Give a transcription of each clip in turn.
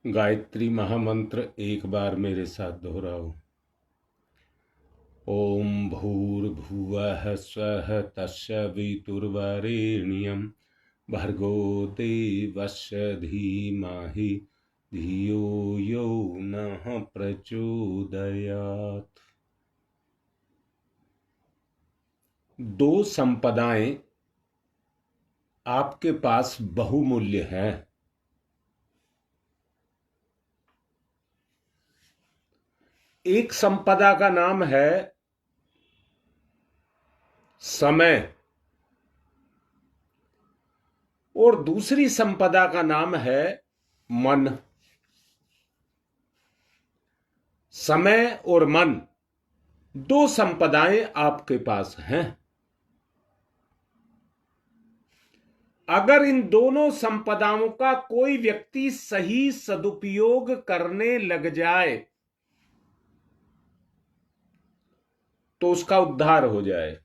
गायत्री महामंत्र एक बार मेरे साथ दोहराओ। ओम भूर्भुवः स्वः तस्य वितुर्वरेण्यं भर्गो देवस्य धीमहि धियो यो नः प्रचोदयात्। दो संपदाएं आपके पास बहुमूल्य हैं। एक संपदा का नाम है समय और दूसरी संपदा का नाम है मन। समय और मन दो संपदाएं आपके पास हैं। अगर इन दोनों संपदाओं का कोई व्यक्ति सही सदुपयोग करने लग जाए तो उसका उद्धार हो जाए।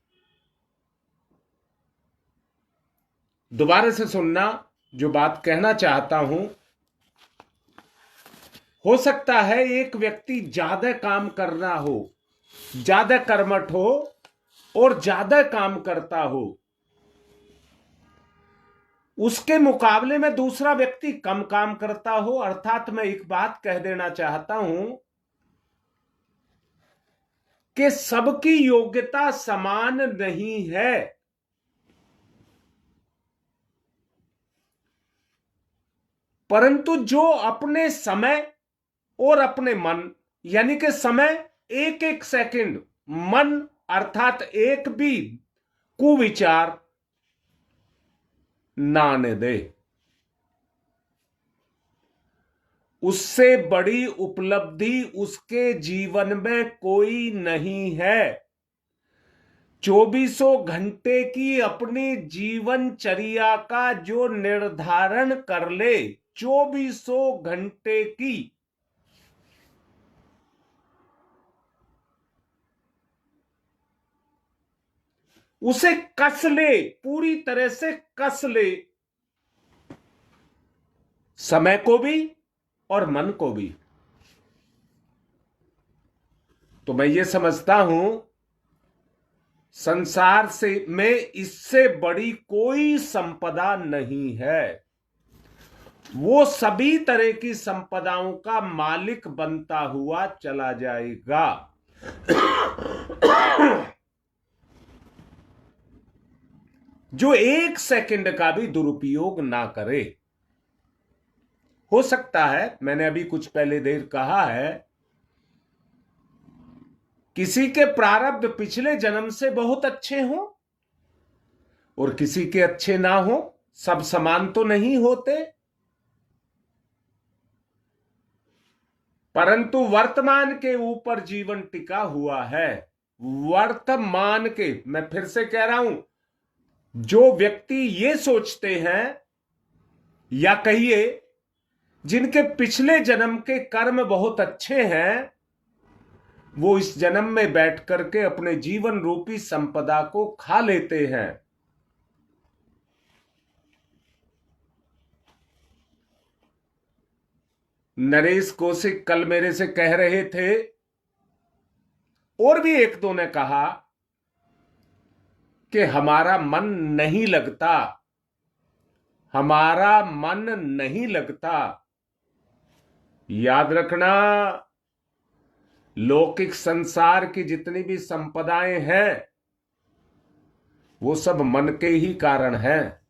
दोबारा से सुनना, जो बात कहना चाहता हूं। हो सकता है एक व्यक्ति ज्यादा काम करना हो, ज्यादा कर्मठ हो और ज्यादा काम करता हो, उसके मुकाबले में दूसरा व्यक्ति कम काम करता हो। अर्थात मैं एक बात कह देना चाहता हूं कि सबकी योग्यता समान नहीं है। परंतु जो अपने समय और अपने मन, यानी कि समय एक एक सेकंड, मन अर्थात एक भी कुविचार ना आने दे, उससे बड़ी उपलब्धि उसके जीवन में कोई नहीं है। 24 घंटे की अपनी जीवनचर्या का जो निर्धारण कर ले, 24 घंटे की, उसे कस ले, पूरी तरह से कस ले, समय को भी और मन को भी। तो मैं ये समझता हूं संसार से में इससे बड़ी कोई संपदा नहीं है। वो सभी तरह की संपदाओं का मालिक बनता हुआ चला जाएगा। जो एक सेकंड का भी दुरुपयोग ना करे। हो सकता है, मैंने अभी कुछ पहले देर कहा है, किसी के प्रारब्ध पिछले जन्म से बहुत अच्छे हों और किसी के अच्छे ना हो। सब समान तो नहीं होते। परंतु वर्तमान के ऊपर जीवन टिका हुआ है। वर्तमान के, मैं फिर से कह रहा हूं, जो व्यक्ति ये सोचते हैं, या कहिए जिनके पिछले जन्म के कर्म बहुत अच्छे हैं, वो इस जन्म में बैठ करके अपने जीवन रूपी संपदा को खा लेते हैं। नरेश कौशिक कल मेरे से कह रहे थे, और भी एक दो ने कहा कि हमारा मन नहीं लगता, हमारा मन नहीं लगता। याद रखना, लौकिक संसार की जितनी भी संपदाएं हैं वो सब मन के ही कारण हैं।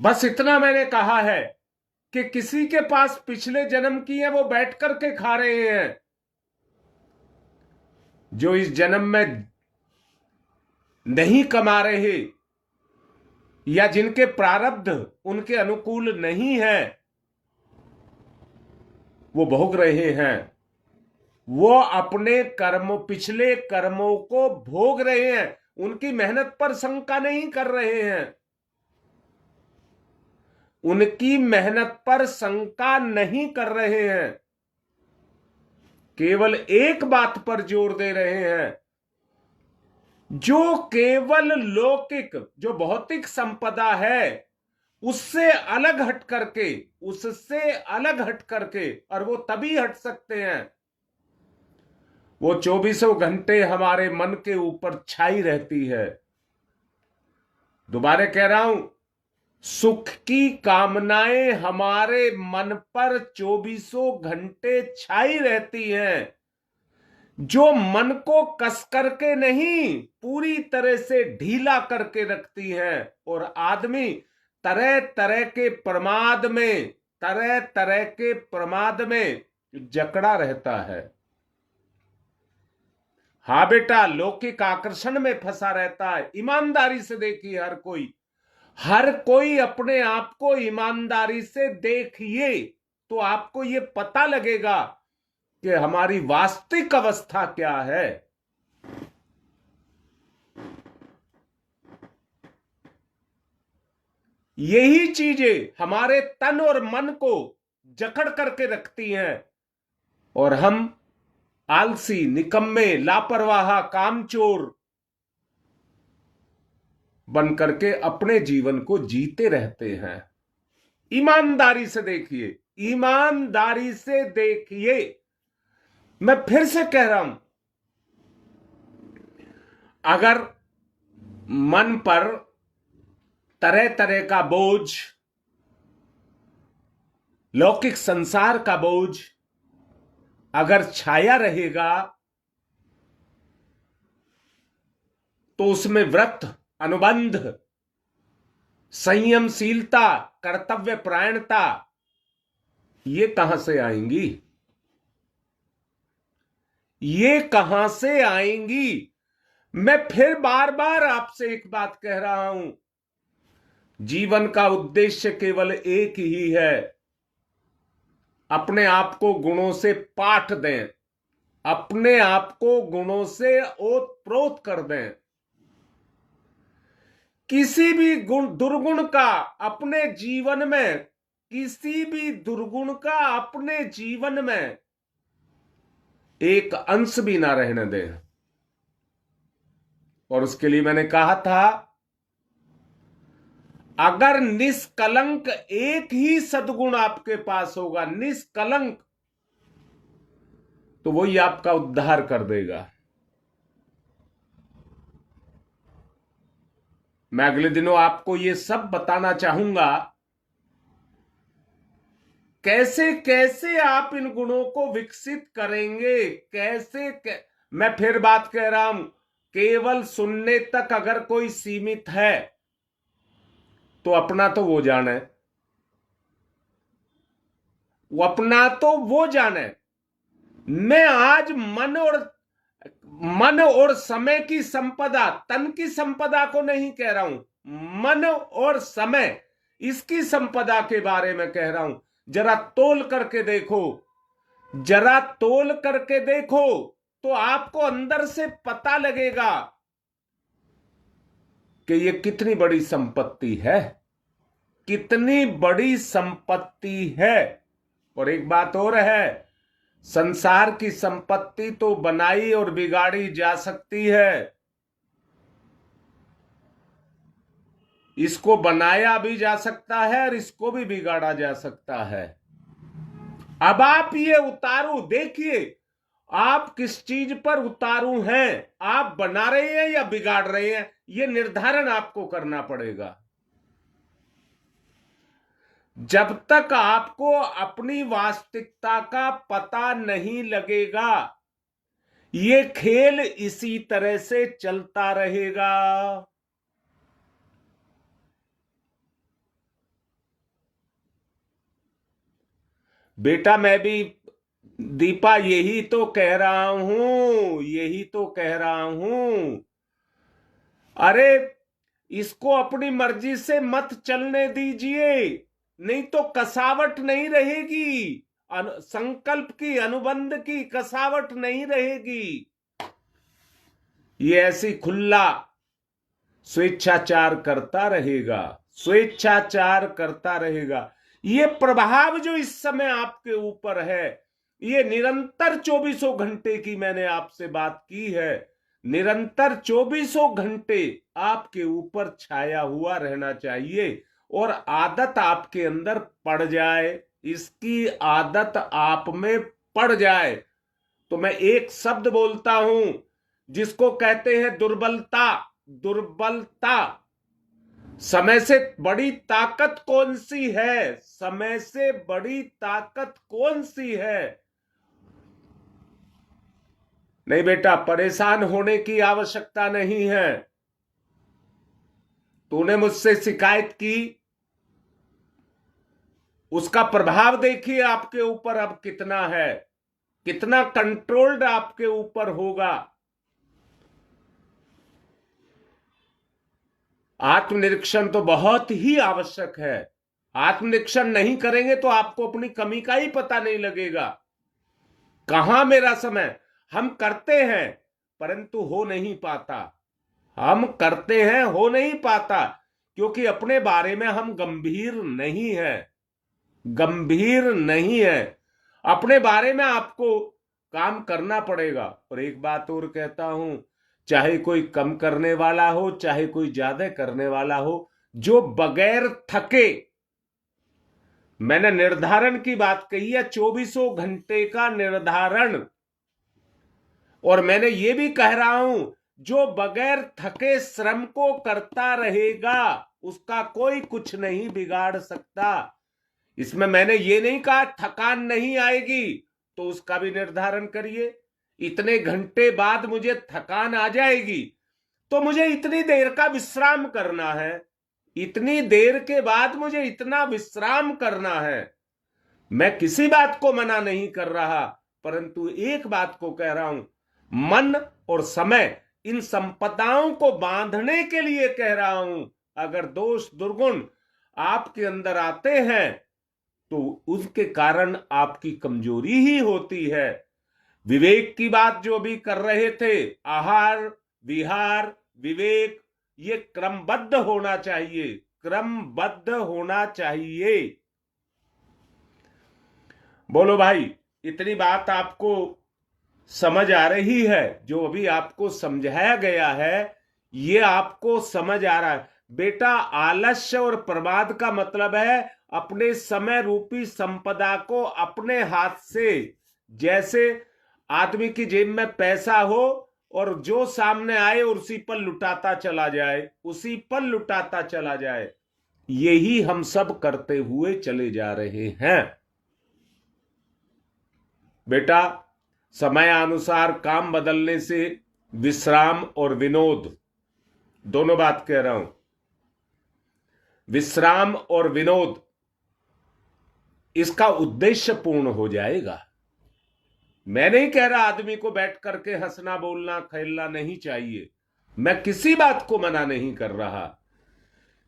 बस इतना मैंने कहा है कि किसी के पास पिछले जन्म की है, वो बैठ करके खा रहे हैं। जो इस जन्म में नहीं कमा रहे या जिनके प्रारब्ध उनके अनुकूल नहीं है, वो भोग रहे हैं। वो अपने कर्म, पिछले कर्मों को भोग रहे हैं। उनकी मेहनत पर शंका नहीं कर रहे हैं। उनकी मेहनत पर शंका नहीं कर रहे हैं। केवल एक बात पर जोर दे रहे हैं, जो केवल लौकिक, जो भौतिक संपदा है, उससे अलग हट करके, उससे अलग हट करके, और वो तभी हट सकते हैं, वो 24 घंटे हमारे मन के ऊपर छाई रहती है। दोबारा कह रहा हूं, सुख की कामनाएं हमारे मन पर 24 घंटे छाई रहती हैं, जो मन को कस करके नहीं, पूरी तरह से ढीला करके रखती हैं। और आदमी तरह तरह के प्रमाद में, तरह तरह के प्रमाद में जकड़ा रहता है। हाँ बेटा, लौकिक आकर्षण में फंसा रहता है। ईमानदारी से देखिए, हर कोई अपने आप को ईमानदारी से देखिए, तो आपको यह पता लगेगा कि हमारी वास्तविक अवस्था क्या है। यही चीजें हमारे तन और मन को जकड़ करके रखती हैं, और हम आलसी, निकम्मे, लापरवाह, कामचोर बन करके अपने जीवन को जीते रहते हैं। ईमानदारी से देखिए, ईमानदारी से देखिए। मैं फिर से कह रहा हूं, अगर मन पर तरह तरह का बोझ, लौकिक संसार का बोझ अगर छाया रहेगा, तो उसमें व्रत, अनुबंध, संयमशीलता, कर्तव्य परायणता, ये कहां से आएंगी? ये कहां से आएंगी? मैं फिर बार बार आपसे एक बात कह रहा हूं, जीवन का उद्देश्य केवल एक ही है, अपने आप को गुणों से पाट दें, अपने आप को गुणों से ओतप्रोत कर दें। किसी भी दुर्गुण का अपने जीवन में, किसी भी दुर्गुण का अपने जीवन में एक अंश भी ना रहने दें। और उसके लिए मैंने कहा था, अगर निष्कलंक एक ही सद्गुण आपके पास होगा, निष्कलंक, तो वही आपका उद्धार कर देगा। मैं अगले दिनों आपको यह सब बताना चाहूंगा, कैसे कैसे आप इन गुणों को विकसित करेंगे, मैं फिर बात कह रहा हूं, केवल सुनने तक अगर कोई सीमित है, तो अपना तो वो जाने, वो अपना तो वो जाने। मैं आज मन और समय की संपदा, तन की संपदा को नहीं कह रहा हूं, मन और समय, इसकी संपदा के बारे में कह रहा हूं। जरा तोल करके देखो, जरा तोल करके देखो, तो आपको अंदर से पता लगेगा कि यह कितनी बड़ी संपत्ति है, कितनी बड़ी संपत्ति है। और एक बात और है, संसार की संपत्ति तो बनाई और बिगाड़ी जा सकती है, इसको बनाया भी जा सकता है और इसको भी बिगाड़ा जा सकता है। अब आप ये उतारू देखिए, आप किस चीज पर उतारू हैं, आप बना रहे हैं या बिगाड़ रहे हैं, ये निर्धारण आपको करना पड़ेगा। जब तक आपको अपनी वास्तविकता का पता नहीं लगेगा, ये खेल इसी तरह से चलता रहेगा। बेटा, मैं भी दीपा यही तो कह रहा हूं, यही तो कह रहा हूं। अरे, इसको अपनी मर्जी से मत चलने दीजिए, नहीं तो कसावट नहीं रहेगी, संकल्प की, अनुबंध की कसावट नहीं रहेगी। ये ऐसी खुला स्वेच्छाचार करता रहेगा, स्वेच्छाचार करता रहेगा। ये प्रभाव जो इस समय आपके ऊपर है, ये निरंतर 24 घंटे की मैंने आपसे बात की है, निरंतर 24 घंटे आपके ऊपर छाया हुआ रहना चाहिए। और आदत आपके अंदर पड़ जाए, इसकी आदत आप में पड़ जाए, तो मैं एक शब्द बोलता हूं जिसको कहते हैं दुर्बलता। दुर्बलता। समय से बड़ी ताकत कौन सी है? समय से बड़ी ताकत कौन सी है? नहीं बेटा, परेशान होने की आवश्यकता नहीं है। तूने मुझसे शिकायत की, उसका प्रभाव देखिए आपके ऊपर अब कितना है, कितना कंट्रोल्ड आपके ऊपर होगा। आत्मनिरीक्षण तो बहुत ही आवश्यक है। आत्मनिरीक्षण नहीं करेंगे तो आपको अपनी कमी का ही पता नहीं लगेगा। कहां मेरा समय? हम करते हैं परंतु हो नहीं पाता। हम करते हैं, हो नहीं पाता, क्योंकि अपने बारे में हम गंभीर नहीं है। गंभीर नहीं है। अपने बारे में आपको काम करना पड़ेगा। और एक बात और कहता हूं, चाहे कोई कम करने वाला हो, चाहे कोई ज्यादा करने वाला हो, जो बगैर थके, मैंने निर्धारण की बात कही है, 24 घंटे का निर्धारण, और मैंने ये भी कह रहा हूं जो बगैर थके श्रम को करता रहेगा उसका कोई कुछ नहीं बिगाड़ सकता। इसमें मैंने ये नहीं कहा थकान नहीं आएगी, तो उसका भी निर्धारण करिए। इतने घंटे बाद मुझे थकान आ जाएगी तो मुझे इतनी देर का विश्राम करना है, इतनी देर के बाद मुझे इतना विश्राम करना है। मैं किसी बात को मना नहीं कर रहा, परंतु एक बात को कह रहा हूं, मन और समय इन संपदाओं को बांधने के लिए कह रहा हूं। अगर दोष दुर्गुण आपके अंदर आते हैं तो उसके कारण आपकी कमजोरी ही होती है। विवेक की बात जो भी कर रहे थे, आहार विहार विवेक, ये क्रमबद्ध होना चाहिए, क्रमबद्ध होना चाहिए। बोलो भाई, इतनी बात आपको समझ आ रही है? जो अभी आपको समझाया गया है ये आपको समझ आ रहा है? बेटा, आलस्य और प्रमाद का मतलब है अपने समय रूपी संपदा को अपने हाथ से, जैसे आदमी की जेब में पैसा हो और जो सामने आए उसी पर लुटाता चला जाए, उसी पर लुटाता चला जाए, यही हम सब करते हुए चले जा रहे हैं। बेटा, समयानुसार काम बदलने से विश्राम और विनोद, दोनों बात कह रहा हूं, विश्राम और विनोद, इसका उद्देश्य पूर्ण हो जाएगा। मैं नहीं कह रहा आदमी को बैठ करके हंसना बोलना खेलना नहीं चाहिए, मैं किसी बात को मना नहीं कर रहा।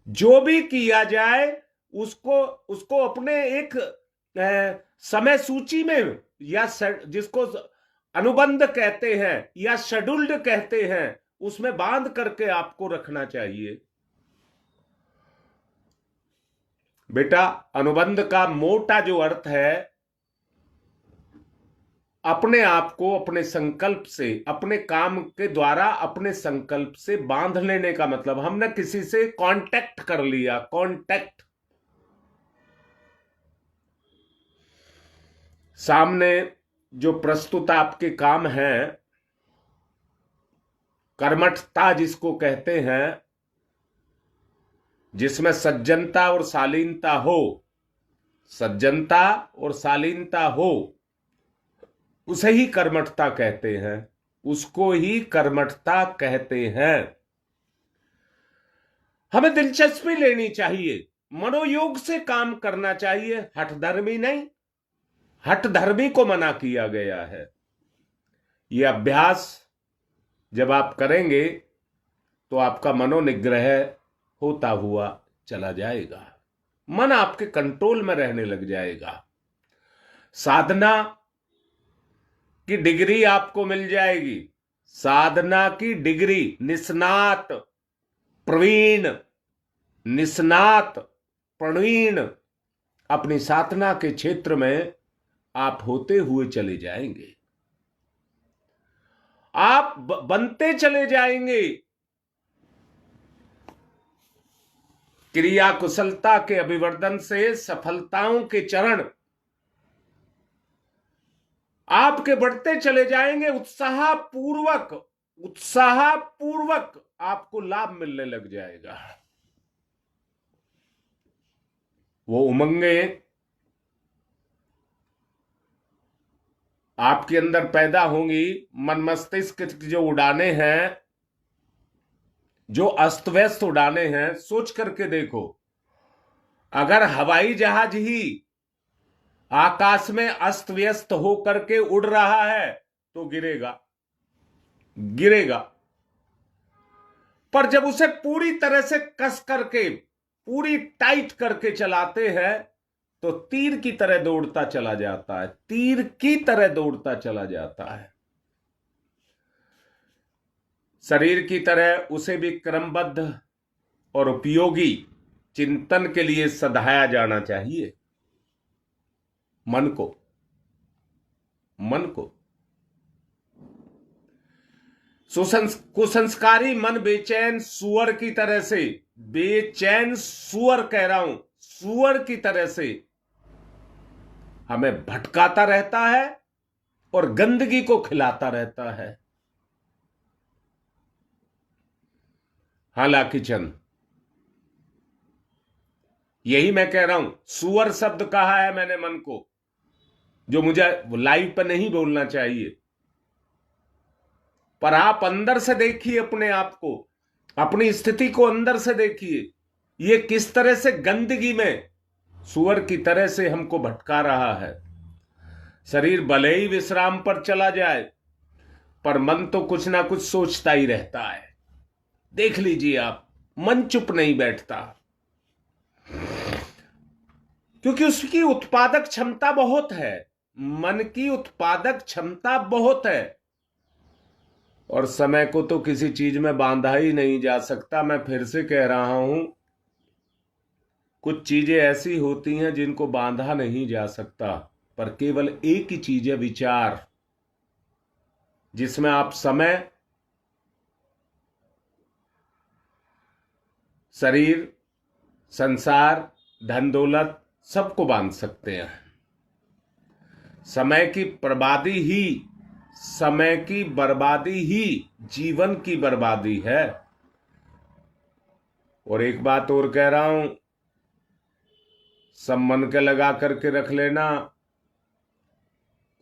जो भी किया जाए उसको उसको अपने एक समय सूची में, या जिसको अनुबंध कहते हैं या शेड्यूल्ड कहते हैं, उसमें बांध करके आपको रखना चाहिए। बेटा, अनुबंध का मोटा जो अर्थ है, अपने आप को अपने संकल्प से, अपने काम के द्वारा अपने संकल्प से बांध लेने का मतलब, हमने किसी से कांटेक्ट कर लिया, कांटेक्ट, सामने जो प्रस्तुत आपके काम है, कर्मठता जिसको कहते हैं, जिसमें सज्जनता और शालीनता हो, सज्जनता और शालीनता हो, उसे ही कर्मठता कहते हैं, उसको ही कर्मठता कहते हैं। हमें दिलचस्पी लेनी चाहिए, मनोयोग से काम करना चाहिए, हठधर्मी नहीं। हठधर्मी को मना किया गया है। यह अभ्यास जब आप करेंगे तो आपका मनोनिग्रह होता हुआ चला जाएगा, मन आपके कंट्रोल में रहने लग जाएगा। साधना की डिग्री आपको मिल जाएगी, साधना की डिग्री, निष्णात प्रवीण, निष्णात प्रवीण, अपनी साधना के क्षेत्र में आप होते हुए चले जाएंगे, आप बनते चले जाएंगे। क्रिया कुशलता के अभिवर्धन से सफलताओं के चरण आपके बढ़ते चले जाएंगे। उत्साहपूर्वक आपको लाभ मिलने लग जाएगा। वो उमंगे आपके अंदर पैदा होंगी। मन मस्तिष्क की जो उड़ाने हैं, जो अस्त व्यस्त उड़ाने हैं, सोच करके देखो, अगर हवाई जहाज ही आकाश में अस्त व्यस्त होकर के उड़ रहा है तो गिरेगा। पर जब उसे पूरी तरह से कस करके, पूरी टाइट करके चलाते हैं तो तीर की तरह दौड़ता चला जाता है, तीर की तरह दौड़ता चला जाता है। शरीर की तरह उसे भी क्रमबद्ध और उपयोगी चिंतन के लिए सधाया जाना चाहिए। मन को कुसंस्कारी मन बेचैन सुअर की तरह से, बेचैन सुअर कह रहा हूं, सुअर की तरह से हमें भटकाता रहता है और गंदगी को खिलाता रहता है। हालांकि चंद, यही मैं कह रहा हूं, सुअर शब्द कहा है मैंने मन को, जो मुझे लाइव पर नहीं बोलना चाहिए। पर आप अंदर से देखिए अपने आप को, अपनी स्थिति को अंदर से देखिए, ये किस तरह से गंदगी में सुअर की तरह से हमको भटका रहा है। शरीर भले ही विश्राम पर चला जाए, पर मन तो कुछ ना कुछ सोचता ही रहता है। देख लीजिए आप, मन चुप नहीं बैठता, क्योंकि उसकी उत्पादक क्षमता बहुत है। मन की उत्पादक क्षमता बहुत है, और समय को तो किसी चीज में बांधा ही नहीं जा सकता। मैं फिर से कह रहा हूं, कुछ चीजें ऐसी होती हैं जिनको बांधा नहीं जा सकता, पर केवल एक ही चीज है, विचार, जिसमें आप समय, शरीर, संसार, धन दौलत सबको बांध सकते हैं। समय की बर्बादी ही जीवन की बर्बादी है। और एक बात और कह रहा हूं, सब मन के लगा करके रख लेना,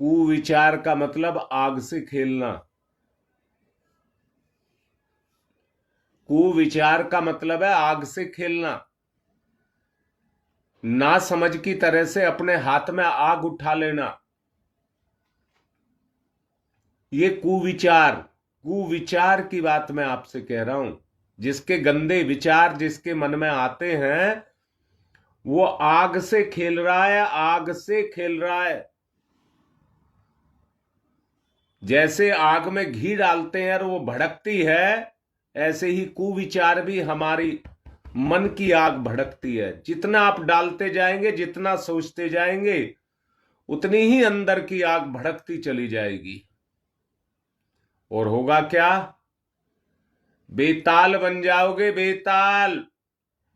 कुविचार का मतलब आग से खेलना। कुविचार का मतलब है आग से खेलना। ना समझ की तरह से अपने हाथ में आग उठा लेना, ये कुविचार की बात मैं आपसे कह रहा हूं। जिसके गंदे विचार जिसके मन में आते हैं, वो आग से खेल रहा है, आग से खेल रहा है। जैसे आग में घी डालते हैं और वो भड़कती है, ऐसे ही कुविचार भी हमारी मन की आग भड़कती है। जितना आप डालते जाएंगे, जितना सोचते जाएंगे, उतनी ही अंदर की आग भड़कती चली जाएगी। और होगा क्या? बेताल बन जाओगे, बेताल।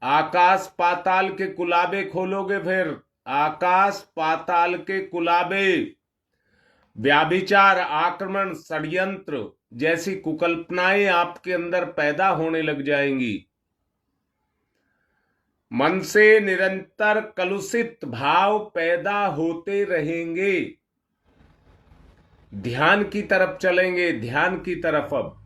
आकाश पाताल के कुलाबे खोलोगे, फिर आकाश पाताल के कुलाबे। व्याभिचार, आक्रमण, षड्यंत्र जैसी कुकल्पनाएं आपके अंदर पैदा होने लग जाएंगी। मन से निरंतर कलुषित भाव पैदा होते रहेंगे। ध्यान की तरफ चलेंगे, ध्यान की तरफ। अब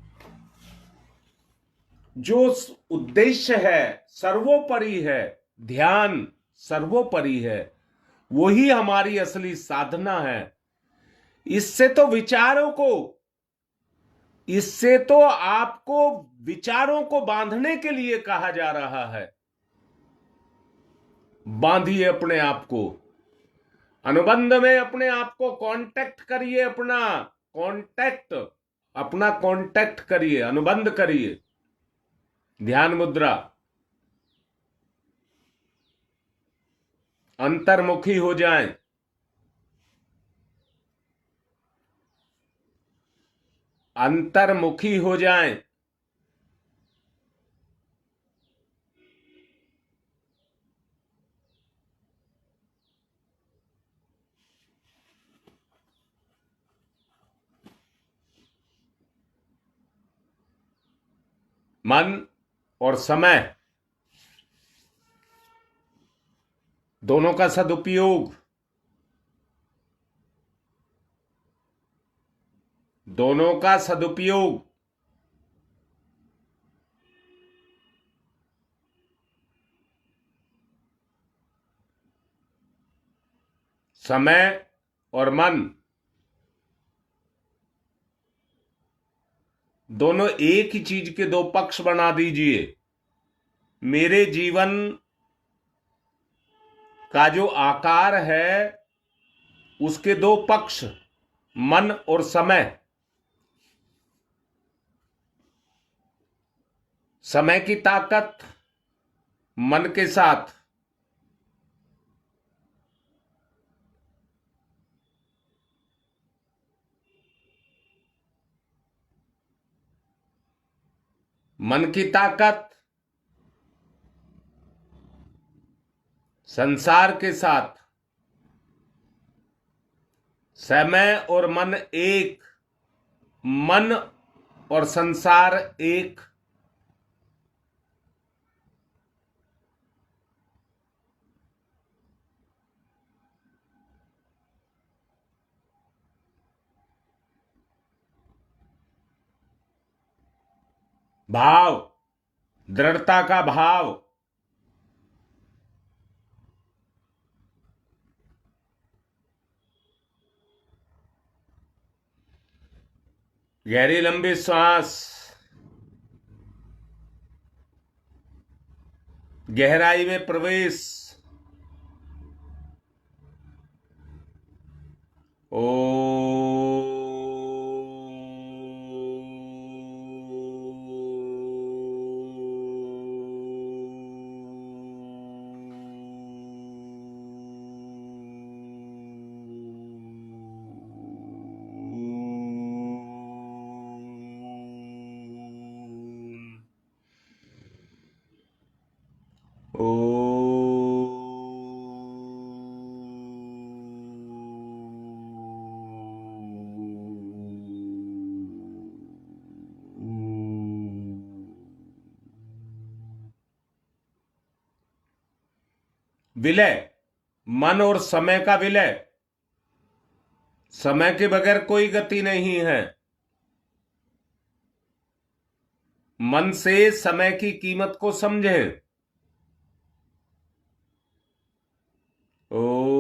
जो उद्देश्य है सर्वोपरि है, ध्यान सर्वोपरि है, वही हमारी असली साधना है। इससे तो आपको विचारों को बांधने के लिए कहा जा रहा है। बांधिए अपने आप को, अनुबंध में अपने आप को कांटेक्ट करिए, अपना कांटेक्ट करिए, अनुबंध करिए। ध्यान मुद्रा, अंतर्मुखी हो जाएं। अंतर्मुखी हो जाएं। मन और समय दोनों का सदुपयोग, दोनों का सदुपयोग समय और मन दोनों एक ही चीज के दो पक्ष बना दीजिए। मेरे जीवन का जो आकार है उसके दो पक्ष मन और समय। समय की ताकत मन के साथ, मन की ताकत संसार के साथ, समय और मन एक, मन और संसार एक। भाव, दृढ़ता का भाव, गहरी लंबी सांस, गहराई में प्रवेश। ओ विलय, मन और समय का विलय। समय के बगैर कोई गति नहीं है। मन से समय की कीमत को समझें। ओ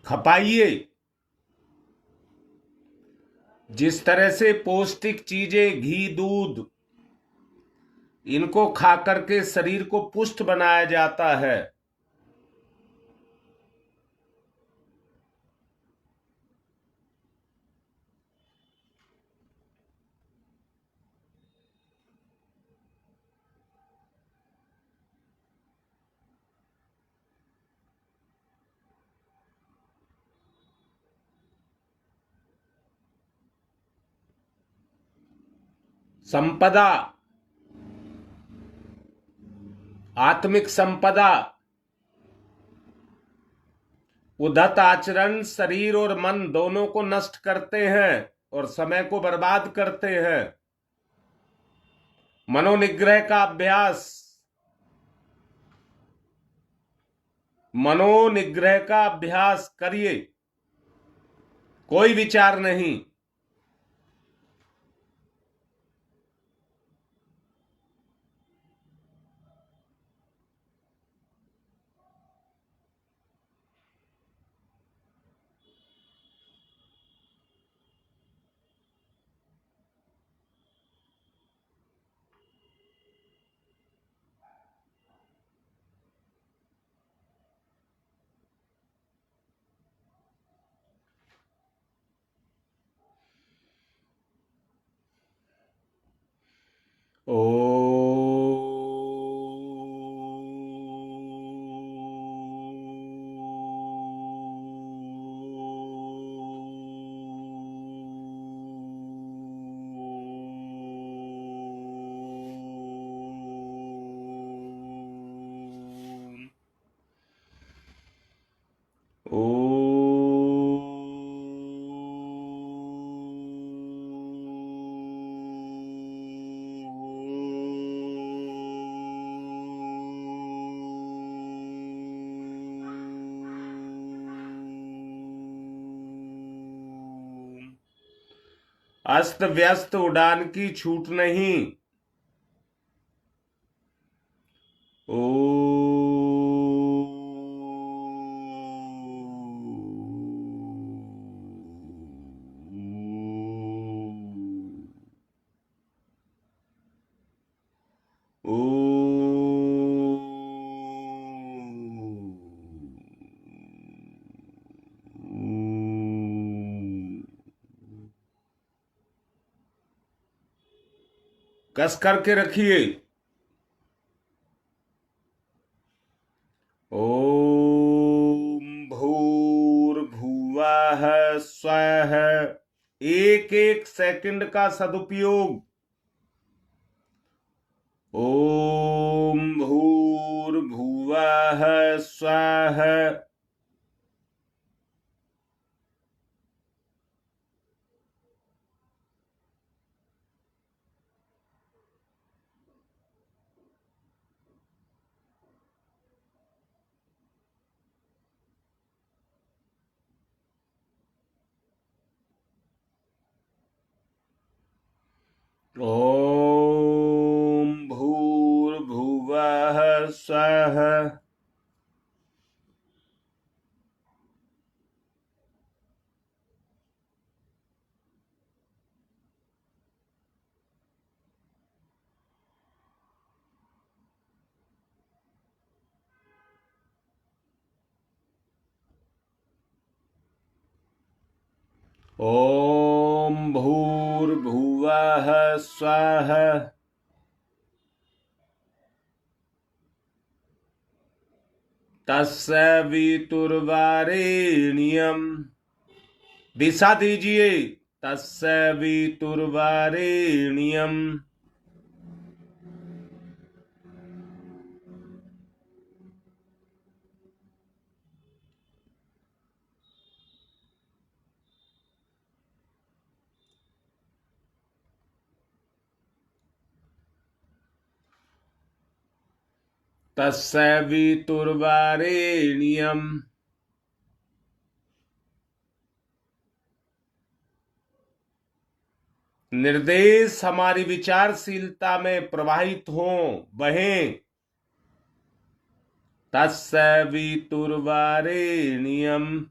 खपाइए। जिस तरह से पौष्टिक चीजें, घी, दूध, इनको खा करके शरीर को पुष्ट बनाया जाता है, संपदा, आत्मिक संपदा, उद्धत आचरण शरीर और मन दोनों को नष्ट करते हैं और समय को बर्बाद करते हैं। मनोनिग्रह का अभ्यास, मनोनिग्रह का अभ्यास करिए। कोई विचार नहीं। अस्त व्यस्त उड़ान की छूट नहीं। ओ ओ कस करके रखिए। ओम भूर्भुवः स्वः। एक एक सेकंड का सदुपयोग। ओम भूर्भुवः स्वः। ओम भूर्भुवः स्वः। ओम भूर्भुवः स्वः। तत्सवितुर्वरेण्यम्। दिशा दीजिए। तत्सवितुर्वरेण्यम्। तत्सवितुर्वरेण्यम्। निर्देश हमारी विचारशीलता में प्रवाहित हों, बहें। तत्सवितुर्वरेण्यम्।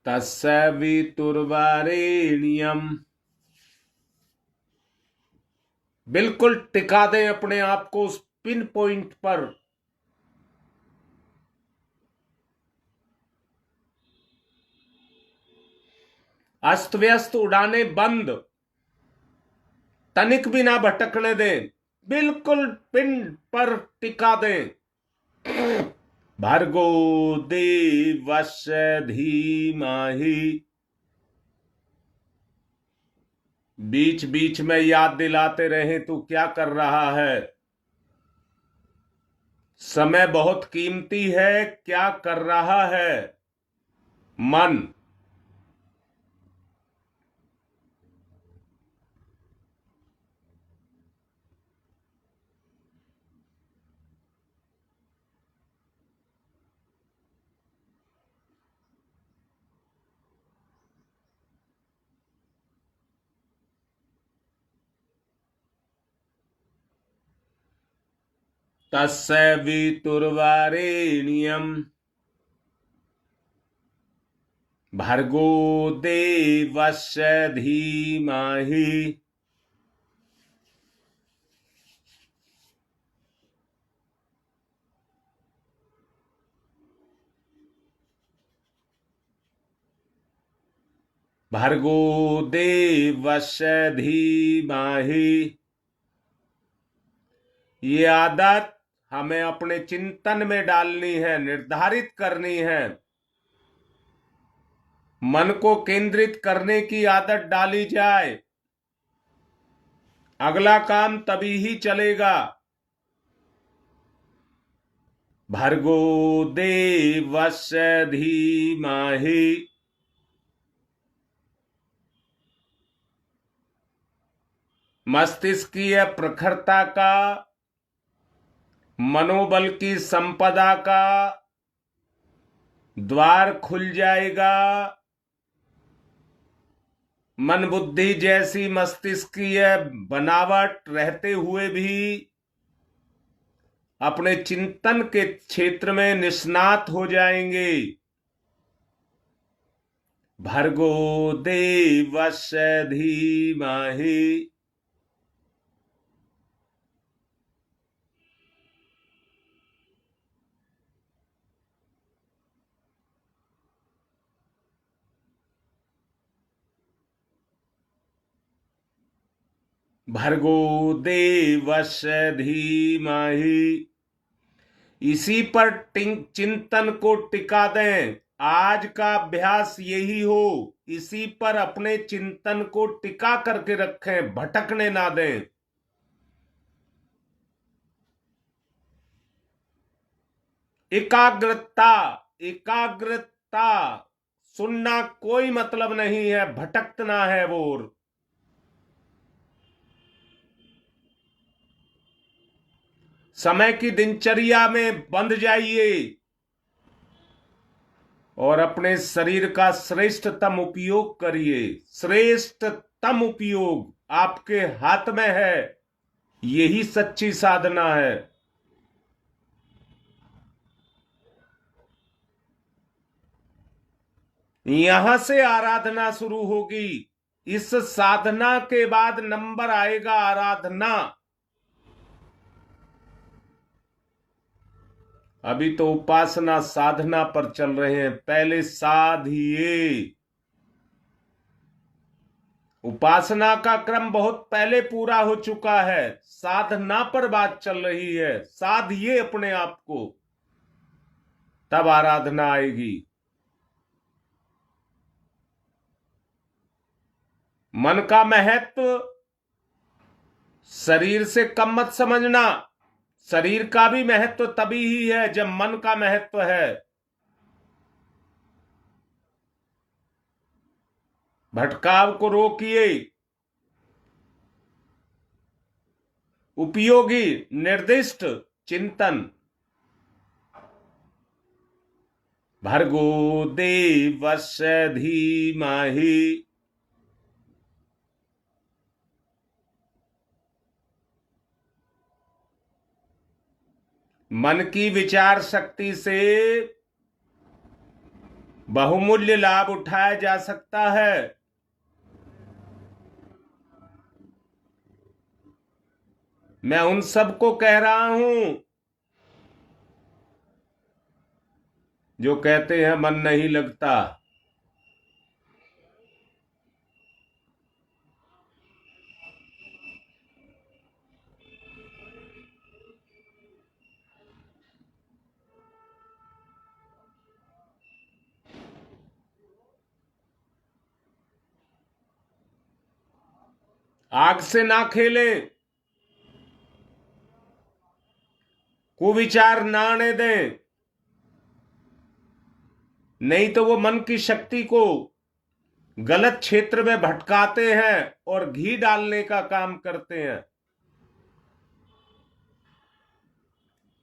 तत्सवितुर्वरेण्यम्। बिल्कुल टिका दें अपने आप को उस पिन पॉइंट पर। अस्त व्यस्त उड़ाने बंद। तनिक भी ना भटकने दें। बिल्कुल पिन पर टिका दें। भर्गो देवस्य धीमहि। बीच बीच में याद दिलाते रहे तू क्या कर रहा है। समय बहुत कीमती है, क्या कर रहा है मन। तत्सवितुर्वरेण्यम्। भर्गो देवस्य धीमहि। भर्गो देवस्य धीमहि। ये आदत हमें अपने चिंतन में डालनी है, निर्धारित करनी है। मन को केंद्रित करने की आदत डाली जाए। अगला काम तभी ही चलेगा। भर्गो देवस्य धीमहि। मस्तिष्कीय प्रखरता का, मनोबल की संपदा का द्वार खुल जाएगा। मन बुद्धि जैसी मस्तिष्कीय बनावट रहते हुए भी अपने चिंतन के क्षेत्र में निष्णात हो जाएंगे। भर्गो देवस्य धीमहि। भर्गो देवस्य धीमहि। इसी पर चिंतन को टिका दें। आज का अभ्यास यही हो, इसी पर अपने चिंतन को टिका करके रखें, भटकने ना दें। एकाग्रता, एकाग्रता। सुनना कोई मतलब नहीं है, भटकना है वो। समय की दिनचर्या में बंध जाइए और अपने शरीर का श्रेष्ठतम उपयोग करिए। श्रेष्ठतम उपयोग आपके हाथ में है। यही सच्ची साधना है। यहां से आराधना शुरू होगी। इस साधना के बाद नंबर आएगा आराधना। अभी तो उपासना साधना पर चल रहे हैं। पहले साधिए। उपासना का क्रम बहुत पहले पूरा हो चुका है। साधना पर बात चल रही है। साधिए अपने आप को, तब आराधना आएगी। मन का महत्व शरीर से कम मत समझना। शरीर का भी महत्व तभी ही है जब मन का महत्व है। भटकाव को रोकिए। उपयोगी निर्दिष्ट चिंतन। भर्गो देवस्य धीमहि। मन की विचार शक्ति से बहुमूल्य लाभ उठाया जा सकता है। मैं उन सबको कह रहा हूं जो कहते हैं मन नहीं लगता। आग से ना खेलें, कुविचार ना आने दें, नहीं तो वो मन की शक्ति को गलत क्षेत्र में भटकाते हैं और घी डालने का काम करते हैं।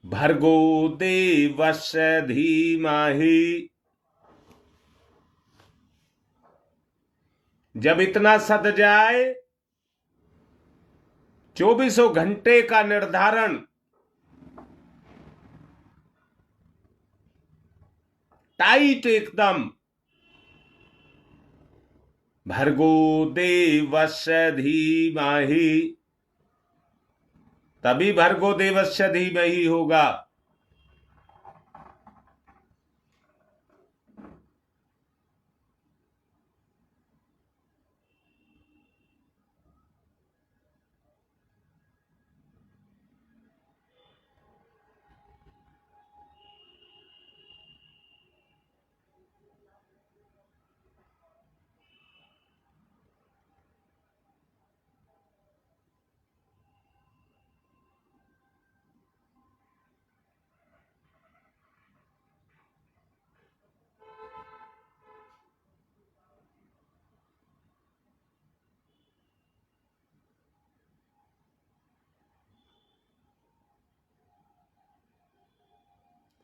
भर्गो देवस्य धीमहि। जब इतना सद जाए, 24 घंटे का निर्धारण टाइट एकदम। भर्गो देवस्य धीमहि। तभी भर्गो देवस्य धीमहि होगा।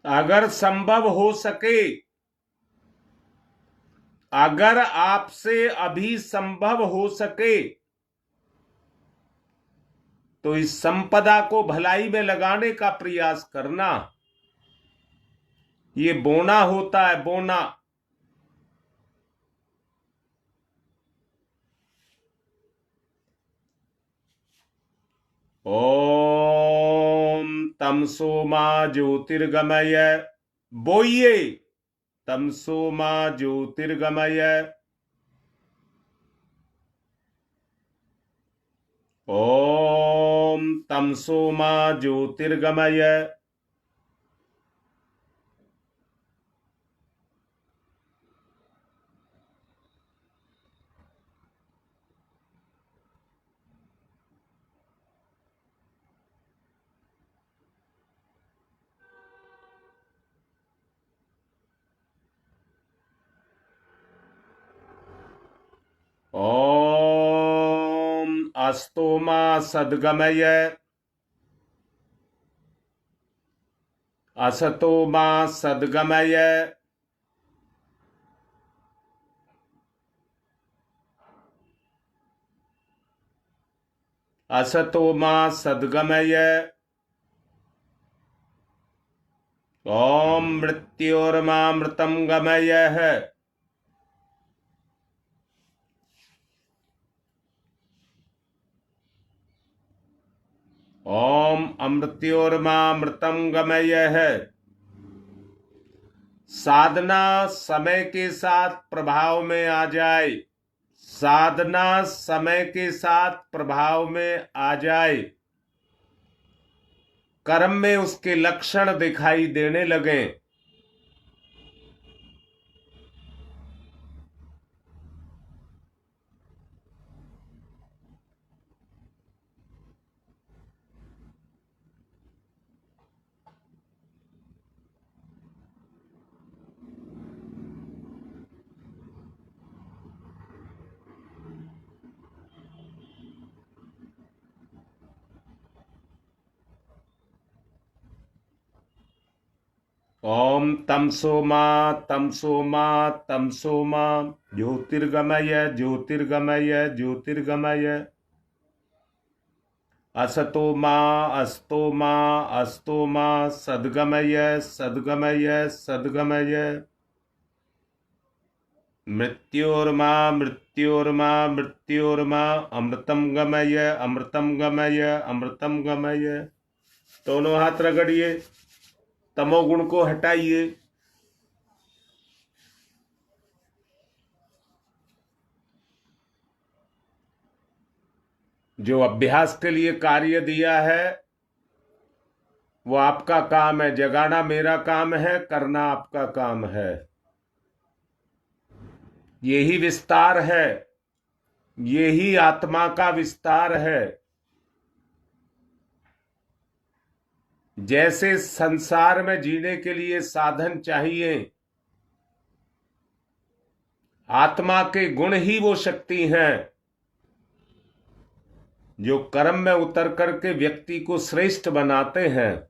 अगर संभव हो सके, अगर आपसे अभी संभव हो सके तो इस संपदा को भलाई में लगाने का प्रयास करना। ये बोना होता है, बोना। ओम तमसो मा ज्योतिर्गमय, बोइए तमसो मा ज्योतिर्गमय। ओम तमसो मा ज्योतिर्गमय। ओम अस्तो मा सद्गमय, असतो मा सद्गमय। असतो मा सद्गमय। ओम मृत्योर्मामृतं गमय। ओम अमृत्योर्मामृतं गमय। साधना समय के साथ प्रभाव में आ जाए, साधना समय के साथ प्रभाव में आ जाए, कर्म में उसके लक्षण दिखाई देने लगे। ओम तमसो मा तमसो मा तमसो मा ज्योतिर्गमय ज्योतिर्गमय ज्योतिर्गमय। असतो मा अस्तो मा अस्तो मा सद्गमय सद्गमय सद्गमय। मृत्योर्मा मृत्योर्मा मृत्योर्मा अमृतम गमय अमृतम गमय अमृतम गमय। दोनों हाथ रगड़िए, तमोगुण को हटाइए। जो अभ्यास के लिए कार्य दिया है वो आपका काम है, जगाना मेरा काम है, करना आपका काम है। यही विस्तार है, यही आत्मा का विस्तार है। जैसे संसार में जीने के लिए साधन चाहिए, आत्मा के गुण ही वो शक्ति हैं जो कर्म में उतर करके व्यक्ति को श्रेष्ठ बनाते हैं।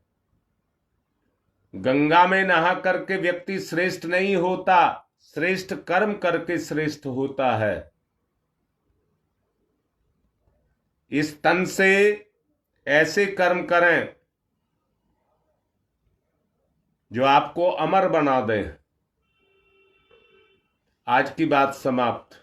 गंगा में नहा करके व्यक्ति श्रेष्ठ नहीं होता, श्रेष्ठ कर्म करके श्रेष्ठ होता है। इस तन से ऐसे कर्म करें जो आपको अमर बना दें। आज की बात समाप्त।